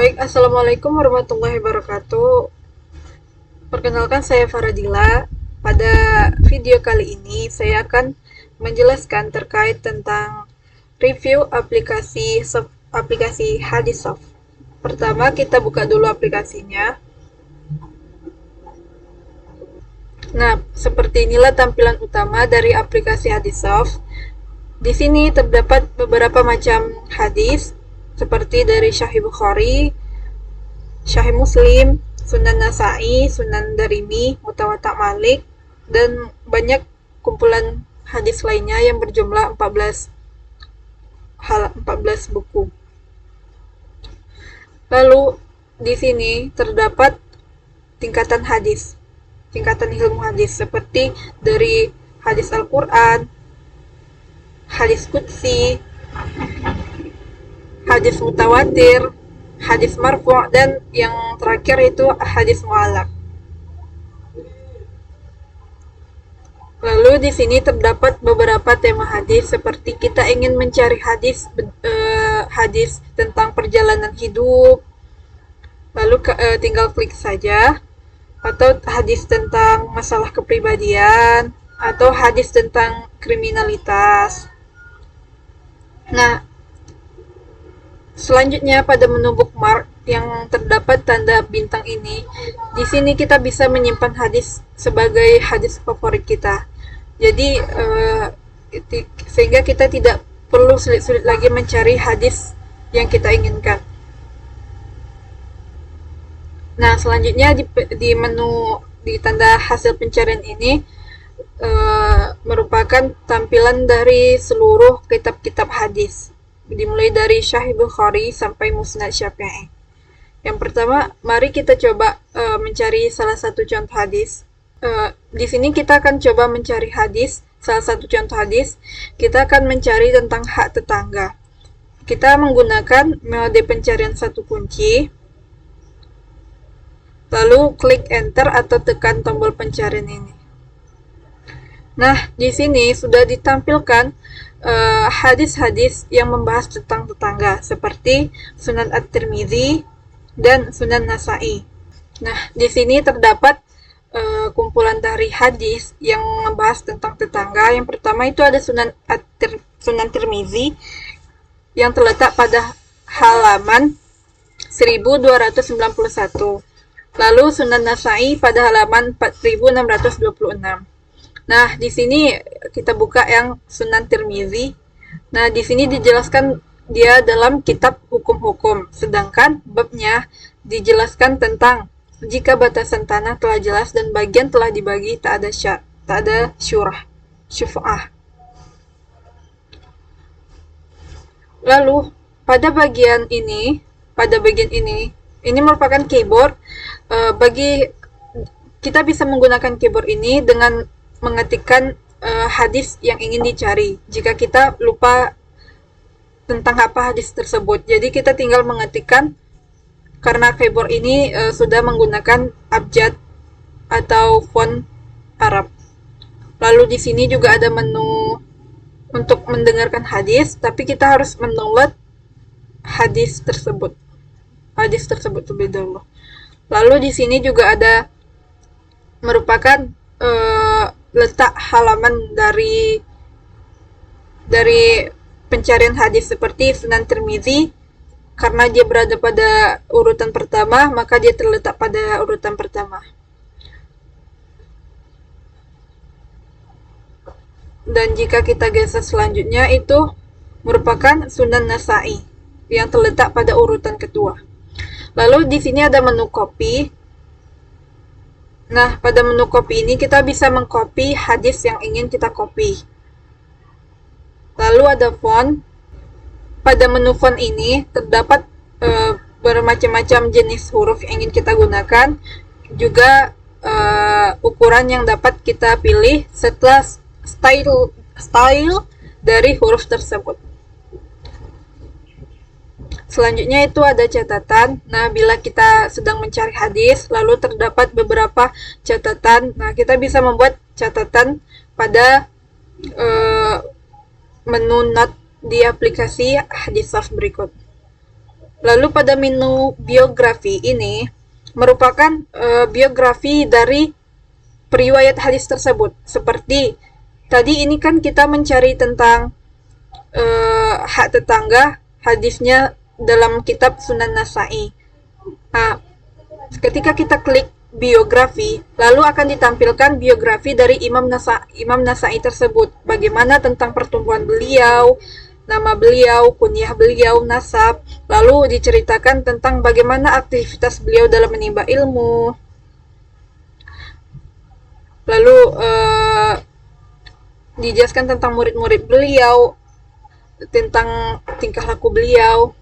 Baik, Assalamualaikum warahmatullahi wabarakatuh. Perkenalkan, saya Faradila. Pada video kali ini, saya akan menjelaskan terkait tentang review aplikasi Hadissoft. Pertama, kita buka dulu aplikasinya. Nah, seperti inilah tampilan utama dari aplikasi Hadissoft. Di sini terdapat beberapa macam hadis, seperti dari Sahih Bukhari, Sahih Muslim, Sunan Nasa'i, Sunan Darimi, Mutawatta Malik, dan banyak kumpulan hadis lainnya yang berjumlah 14 buku. Lalu di sini terdapat tingkatan hadis, tingkatan ilmu hadis, seperti dari hadis Al-Quran, hadis qudsi, hadis mutawatir, hadis marfu', dan yang terakhir itu hadis mu'allaq. Lalu di sini terdapat beberapa tema hadis, seperti kita ingin mencari hadis tentang perjalanan hidup, lalu tinggal klik saja, atau hadis tentang masalah kepribadian, atau hadis tentang kriminalitas. Nah, selanjutnya pada menu bookmark yang terdapat tanda bintang ini, di sini kita bisa menyimpan hadis sebagai hadis favorit kita. Jadi sehingga kita tidak perlu sulit-sulit lagi mencari hadis yang kita inginkan. Nah, selanjutnya di menu di tanda hasil pencarian ini merupakan tampilan dari seluruh kitab-kitab hadis, dimulai dari Sahih Bukhari sampai Musnad Syafi'i. Yang pertama, mari kita coba mencari salah satu contoh hadis. Di sini kita akan coba mencari hadis, salah satu contoh hadis. Kita akan mencari tentang hak tetangga. Kita menggunakan metode pencarian satu kunci, lalu klik enter atau tekan tombol pencarian ini. Nah, di sini sudah ditampilkan hadis-hadis yang membahas tentang tetangga, seperti Sunan At-Tirmidzi dan Sunan Nasa'i. Nah, di sini terdapat kumpulan dari hadis yang membahas tentang tetangga. Yang pertama itu ada Sunan Tirmidzi yang terletak pada halaman 1291. Lalu Sunan Nasa'i pada halaman 4626. Nah, di sini kita buka yang Sunan Tirmidzi. Nah, di sini dijelaskan dia dalam kitab hukum-hukum, sedangkan babnya dijelaskan tentang jika batasan tanah telah jelas dan bagian telah dibagi, tak ada syuf'ah. Lalu pada bagian ini merupakan keyboard. Bagi kita bisa menggunakan keyboard ini dengan mengetikkan hadis yang ingin dicari jika kita lupa tentang apa hadis tersebut. Jadi kita tinggal mengetikkan, karena keyboard ini sudah menggunakan abjad atau font Arab. Lalu di sini juga ada menu untuk mendengarkan hadis, tapi kita harus mendownload hadis tersebut terlebih dahulu. Lalu di sini juga ada merupakan letak halaman dari pencarian hadis, seperti Sunan Tirmidzi. Karena dia berada pada urutan pertama, maka dia terletak pada urutan pertama. Dan jika kita geser selanjutnya, itu merupakan Sunan Nasa'i yang terletak pada urutan kedua. Lalu di sini ada menu copy. Nah, pada menu copy ini kita bisa mengcopy hadis yang ingin kita copy. Lalu ada font. Pada menu font ini terdapat bermacam-macam jenis huruf yang ingin kita gunakan, juga ukuran yang dapat kita pilih serta style dari huruf tersebut. Selanjutnya itu ada catatan. Nah, bila kita sedang mencari hadis, lalu terdapat beberapa catatan. Nah, kita bisa membuat catatan pada menu note di aplikasi Hadissoft berikut. Lalu pada menu biografi ini merupakan biografi dari periwayat hadis tersebut. Seperti tadi ini kan kita mencari tentang hak tetangga, hadisnya dalam kitab Sunan Nasa'i. Nah, ketika kita klik biografi, lalu akan ditampilkan biografi dari Imam Nasa'i tersebut. Bagaimana tentang pertumbuhan beliau, nama beliau, kunyah beliau, nasab, lalu diceritakan tentang bagaimana aktivitas beliau dalam menimba ilmu, lalu dijelaskan tentang murid-murid beliau, tentang tingkah laku beliau.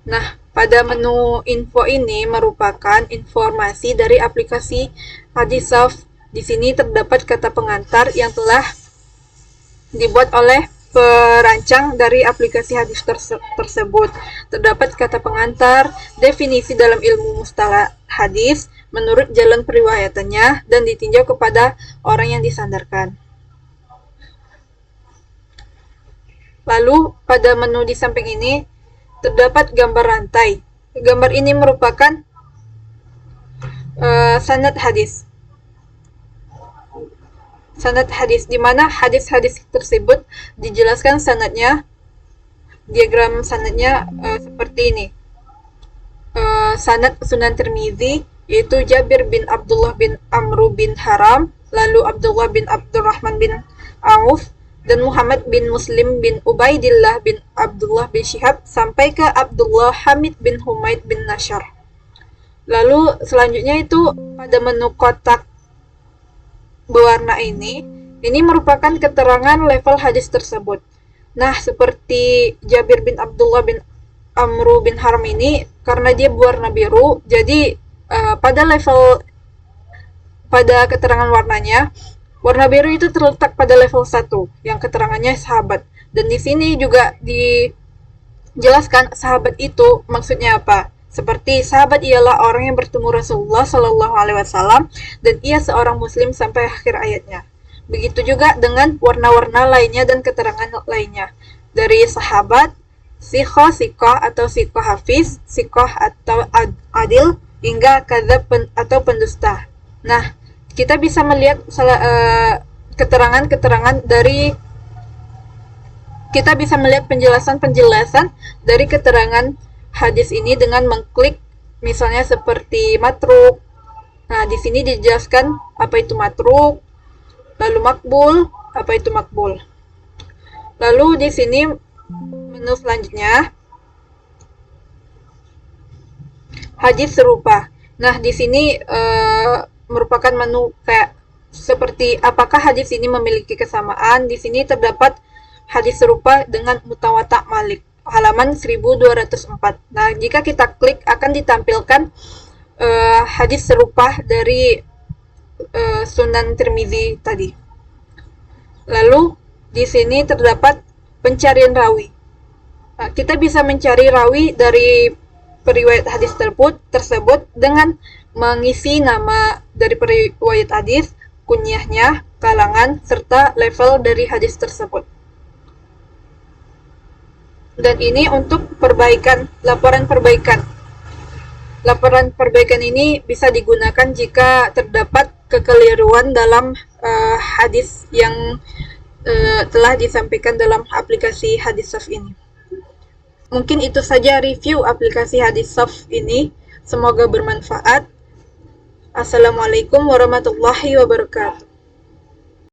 Nah, pada menu info ini merupakan informasi dari aplikasi Hadisaf. Di sini terdapat kata pengantar yang telah dibuat oleh perancang dari aplikasi hadis tersebut. Terdapat kata pengantar, definisi dalam ilmu mustalah hadis menurut jalan periwayatannya, dan ditinjau kepada orang yang disandarkan. Lalu pada menu di samping ini terdapat gambar rantai. Gambar ini merupakan sanad hadis. Sanad hadis, di mana hadis-hadis tersebut dijelaskan sanadnya, diagram sanadnya seperti ini. Sanad Sunan Tirmizi yaitu Jabir bin Abdullah bin Amru bin Haram, lalu Abdullah bin Abdurrahman bin Auf, dan Muhammad bin Muslim bin Ubaidillah bin Abdullah bin Syihab sampai ke Abdullah Hamid bin Humaid bin Nashar. Lalu selanjutnya itu pada menu kotak berwarna ini merupakan keterangan level hadis tersebut. Nah, seperti Jabir bin Abdullah bin Amru bin Haram ini, karena dia berwarna biru, jadi pada keterangan warnanya, warna biru itu terletak pada level 1 yang keterangannya sahabat. Dan di sini juga dijelaskan sahabat itu maksudnya apa. Seperti sahabat ialah orang yang bertemu Rasulullah Shallallahu Alaihi Wasallam dan ia seorang Muslim sampai akhir ayatnya. Begitu juga dengan warna-warna lainnya dan keterangan lainnya dari sahabat, sikoh atau sikoh hafiz, sikoh atau adil, hingga kadzab atau pendusta. Nah, kita bisa melihat keterangan-keterangan dari, kita bisa melihat penjelasan-penjelasan dari keterangan hadis ini dengan mengklik misalnya seperti matruk. Nah, di sini dijelaskan apa itu matruk, lalu makbul, apa itu makbul. Lalu di sini menu selanjutnya hadis serupa. Nah, di sini merupakan menu kayak seperti apakah hadis ini memiliki kesamaan. Di sini terdapat hadis serupa dengan Mutawata Malik, halaman 1204. Nah, jika kita klik akan ditampilkan hadis serupa dari Sunan Tirmizi tadi. Lalu di sini terdapat pencarian rawi. Nah, kita bisa mencari rawi dari periwayat hadis tersebut dengan mengisi nama dari periwayat hadis, kunyahnya, kalangan, serta level dari hadis tersebut. Dan ini untuk laporan perbaikan. Laporan perbaikan ini bisa digunakan jika terdapat kekeliruan dalam hadis yang telah disampaikan dalam aplikasi Hadisaf ini. Mungkin itu saja review aplikasi Hadisaf ini. Semoga bermanfaat. Assalamualaikum warahmatullahi wabarakatuh.